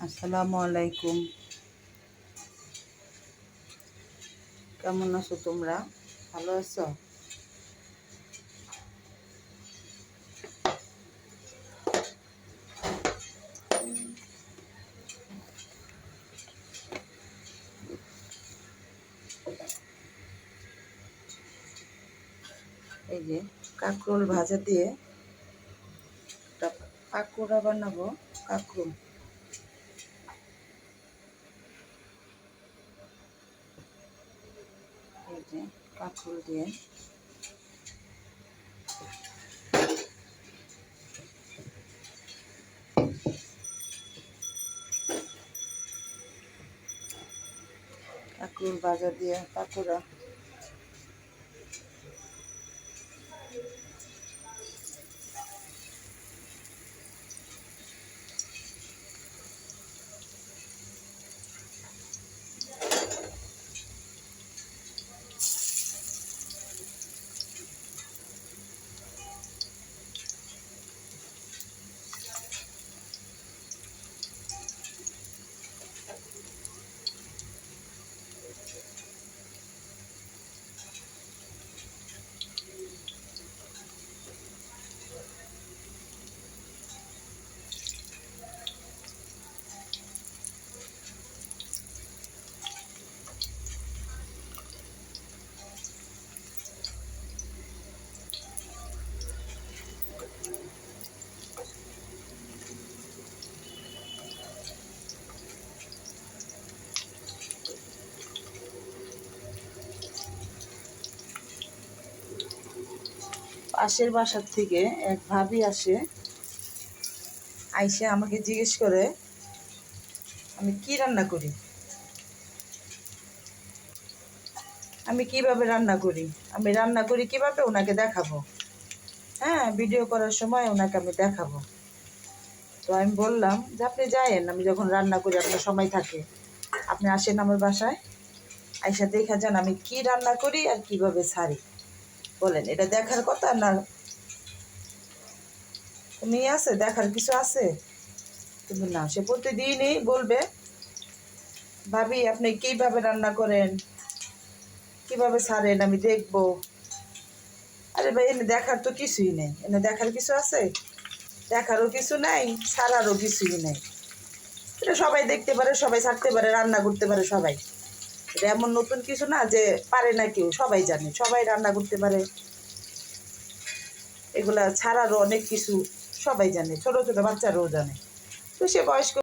আসসালামু আলাইকুম। কেমন আছো তোমরা? ভালো আছো? এই যে কাঁকরোল ভাজা দিয়ে একটা পাকোড়া বানাবো। কাঁকরোল, এই যে কাঁকরোল দিয়ে কাঁকরোল ভাজা দিয়ে পাকোড়া। পাশের বাসার থেকে এক ভাবি আসে, আইসে আমাকে জিজ্ঞেস করে আমি কি রান্না করি, আমি কিভাবে রান্না করি, আমি রান্না করি কিভাবে ওনাকে দেখাবো। হ্যাঁ, ভিডিও করার সময় ওনাকে আমি দেখাবো। তো আমি বললাম যে আপনি যায়েন, আমি যখন রান্না করি আপনার সময় থাকে, আপনি আসেন আমার বাসায়, আইসা দেখা যান আমি কি রান্না করি আর কিভাবে ছাড়ি। বলেন, এটা দেখার কথা না? তুমি আছে দেখার কিছু আছে? কিন্তু না, সে প্রতিদিনই বলবে ভাবি আপনি কিভাবে রান্না করেন, কিভাবে ছাড়েন, আমি দেখবো। আরে ভাই, এনে দেখার তো কিছুই নেই, এনে দেখার কিছু আছে? দেখারও কিছু নাই, ছাড়ারও কিছুই নেই। এটা সবাই দেখতে পারে, সবাই ছাড়তে পারে, রান্না করতে পারে সবাই। এটা এমন নতুন কিছু না যে পারে না কেউ, সবাই জানে, সবাই রান্না করতে পারে। এগুলা ছাড়ারও অনেক কিছু সবাই জানে, ছোট ছোট বাচ্চারাও জানে। তো সে বয়স্ক